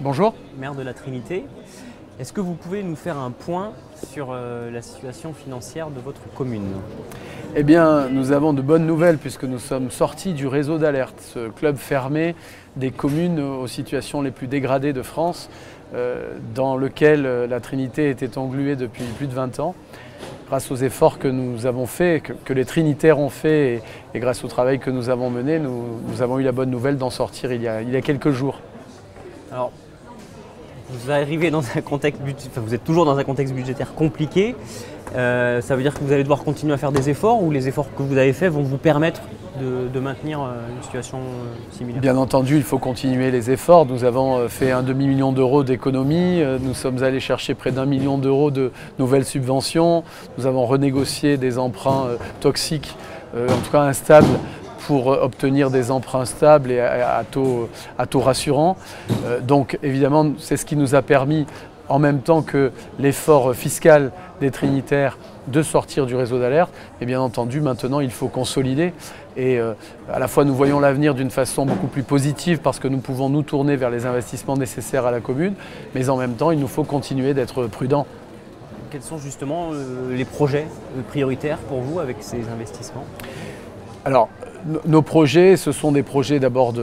Bonjour. Maire de la Trinité. Est-ce que vous pouvez nous faire un point sur la situation financière de votre commune? Eh bien, nous avons de bonnes nouvelles puisque nous sommes sortis du réseau d'alerte, ce club fermé des communes aux situations les plus dégradées de France, dans lequel la Trinité était engluée depuis plus de 20 ans. Grâce aux efforts que nous avons faits, que les Trinitaires ont fait et grâce au travail que nous avons mené, nous avons eu la bonne nouvelle d'en sortir il y a quelques jours. Alors, vous arrivez dans un contexte vous êtes toujours dans un contexte budgétaire compliqué. Ça veut dire que vous allez devoir continuer à faire des efforts ou les efforts que vous avez faits vont vous permettre de maintenir une situation similaire? Bien entendu, il faut continuer les efforts. Nous avons fait un demi-million d'euros d'économies. Nous sommes allés chercher près d'1 million d'euros de nouvelles subventions. Nous avons renégocié des emprunts toxiques, en tout cas instables, pour obtenir des emprunts stables et à taux rassurants. Donc évidemment, c'est ce qui nous a permis, en même temps que l'effort fiscal des Trinitaires, de sortir du réseau d'alerte. Et bien entendu, maintenant, il faut consolider. Et à la fois, nous voyons l'avenir d'une façon beaucoup plus positive parce que nous pouvons nous tourner vers les investissements nécessaires à la commune, mais en même temps, il nous faut continuer d'être prudents. Quels sont justement les projets prioritaires pour vous avec ces investissements? Alors, nos projets, ce sont des projets d'abord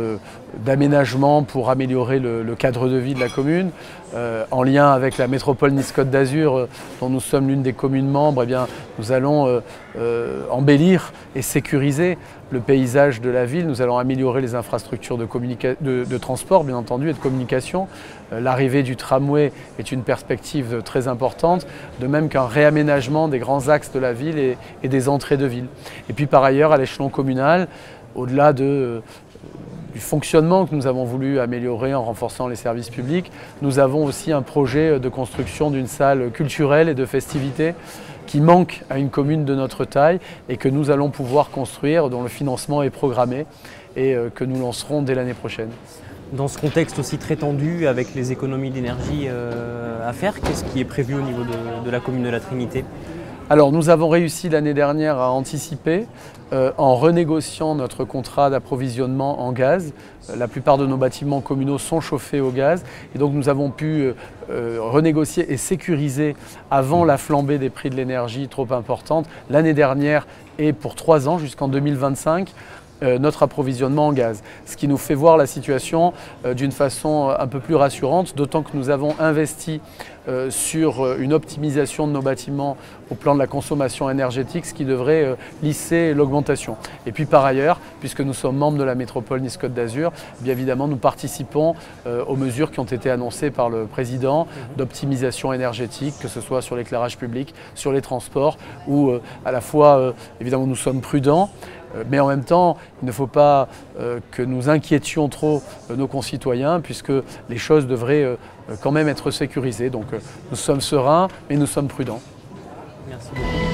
d'aménagement pour améliorer le cadre de vie de la commune. En lien avec la métropole Nice-Côte d'Azur, dont nous sommes l'une des communes membres, eh bien, nous allons embellir et sécuriser le paysage de la ville. Nous allons améliorer les infrastructures de transport, bien entendu, et de communication. L'arrivée du tramway est une perspective très importante, de même qu'un réaménagement des grands axes de la ville et des entrées de ville. Et puis par ailleurs, à l'échelon communal, au-delà du fonctionnement que nous avons voulu améliorer en renforçant les services publics, nous avons aussi un projet de construction d'une salle culturelle et de festivités qui manque à une commune de notre taille et que nous allons pouvoir construire, dont le financement est programmé et que nous lancerons dès l'année prochaine. Dans ce contexte aussi très tendu avec les économies d'énergie à faire, qu'est-ce qui est prévu au niveau de la commune de la Trinité? Alors nous avons réussi l'année dernière à anticiper en renégociant notre contrat d'approvisionnement en gaz. La plupart de nos bâtiments communaux sont chauffés au gaz et donc nous avons pu renégocier et sécuriser avant la flambée des prix de l'énergie trop importante l'année dernière et pour 3 ans jusqu'en 2025. Notre approvisionnement en gaz. Ce qui nous fait voir la situation d'une façon un peu plus rassurante, d'autant que nous avons investi sur une optimisation de nos bâtiments au plan de la consommation énergétique, ce qui devrait lisser l'augmentation. Et puis par ailleurs, puisque nous sommes membres de la métropole Nice-Côte d'Azur, bien évidemment nous participons aux mesures qui ont été annoncées par le président d'optimisation énergétique, que ce soit sur l'éclairage public, sur les transports, où à la fois évidemment nous sommes prudents, mais en même temps, il ne faut pas que nous inquiétions trop nos concitoyens puisque les choses devraient quand même être sécurisées. Donc nous sommes sereins, mais nous sommes prudents. Merci beaucoup.